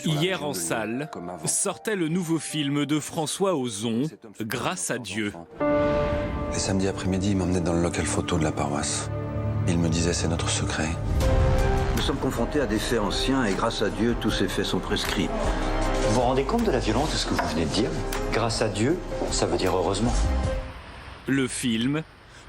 Hier en salle, sortait le nouveau film de François Ozon, Grâce à Dieu. Les samedis après-midi, il m'emmenait dans le local photo de la paroisse. Il me disait c'est notre secret. Nous sommes confrontés à des faits anciens et grâce à Dieu, tous ces faits sont prescrits. Vous vous rendez compte de la violence de ce que vous venez de dire? Grâce à Dieu, ça veut dire heureusement. Le film,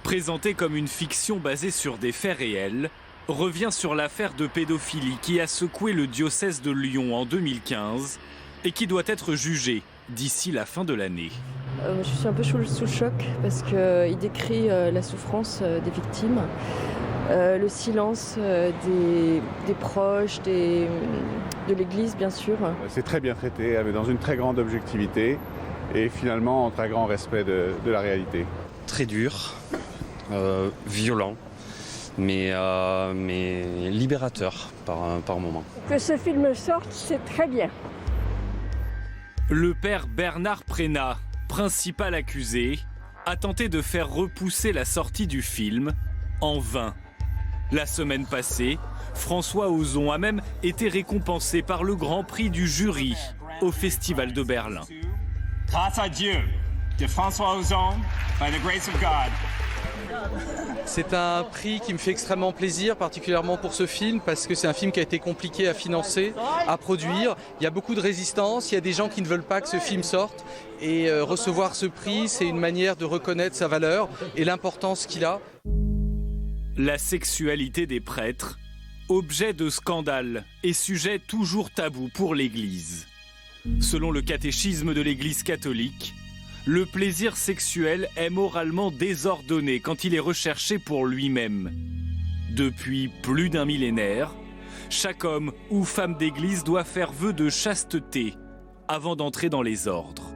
présenté comme une fiction basée sur des faits réels, revient sur l'affaire de pédophilie qui a secoué le diocèse de Lyon en 2015 et qui doit être jugée d'ici la fin de l'année. Je suis un peu sous le choc parce qu'il décrit la souffrance des victimes, le silence des proches, de l'Église bien sûr. C'est très bien traité, dans une très grande objectivité et finalement en très grand respect de la réalité. Très dur, violent, mais libérateur par moment. Que ce film sorte, c'est très bien. Le père Bernard Prénat, principal accusé, a tenté de faire repousser la sortie du film en vain. La semaine passée, François Ozon a même été récompensé par le Grand Prix du jury au Festival de Berlin. Grâce à Dieu, de François Ozon, by the grace of God. C'est un prix qui me fait extrêmement plaisir, particulièrement pour ce film, parce que c'est un film qui a été compliqué à financer, à produire. Il y a beaucoup de résistance, il y a des gens qui ne veulent pas que ce film sorte. Et recevoir ce prix, c'est une manière de reconnaître sa valeur et l'importance qu'il a. La sexualité des prêtres, objet de scandale et sujet toujours tabou pour l'Église. Selon le catéchisme de l'Église catholique, le plaisir sexuel est moralement désordonné quand il est recherché pour lui-même. Depuis plus d'un millénaire, chaque homme ou femme d'église doit faire vœu de chasteté avant d'entrer dans les ordres.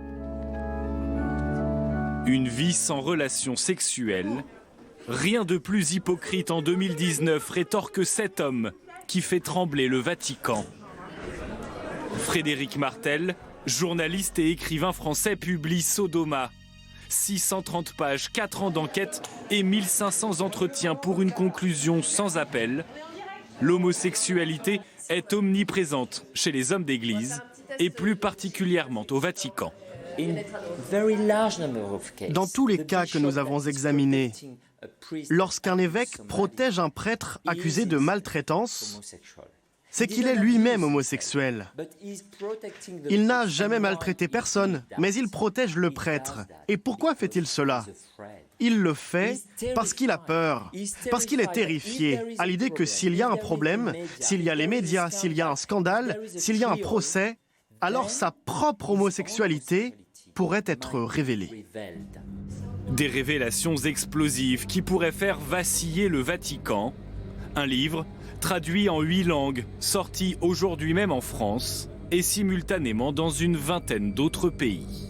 Une vie sans relation sexuelle, rien de plus hypocrite en 2019, rétorque cet homme qui fait trembler le Vatican. Frédéric Martel, journaliste et écrivain français, publie Sodoma. 630 pages, 4 ans d'enquête et 1500 entretiens pour une conclusion sans appel. L'homosexualité est omniprésente chez les hommes d'église et plus particulièrement au Vatican. Dans tous les cas que nous avons examinés, lorsqu'un évêque protège un prêtre accusé de maltraitance, c'est qu'il est lui-même homosexuel. Il n'a jamais maltraité personne, mais il protège le prêtre. Et pourquoi fait-il cela? Il le fait parce qu'il a peur, parce qu'il est terrifié à l'idée que s'il y a un problème, s'il y a les médias, s'il y a un scandale, s'il y a un procès, alors sa propre homosexualité pourrait être révélée. Des révélations explosives qui pourraient faire vaciller le Vatican. Un livre traduit en 8 langues, sorti aujourd'hui même en France et simultanément dans une vingtaine d'autres pays.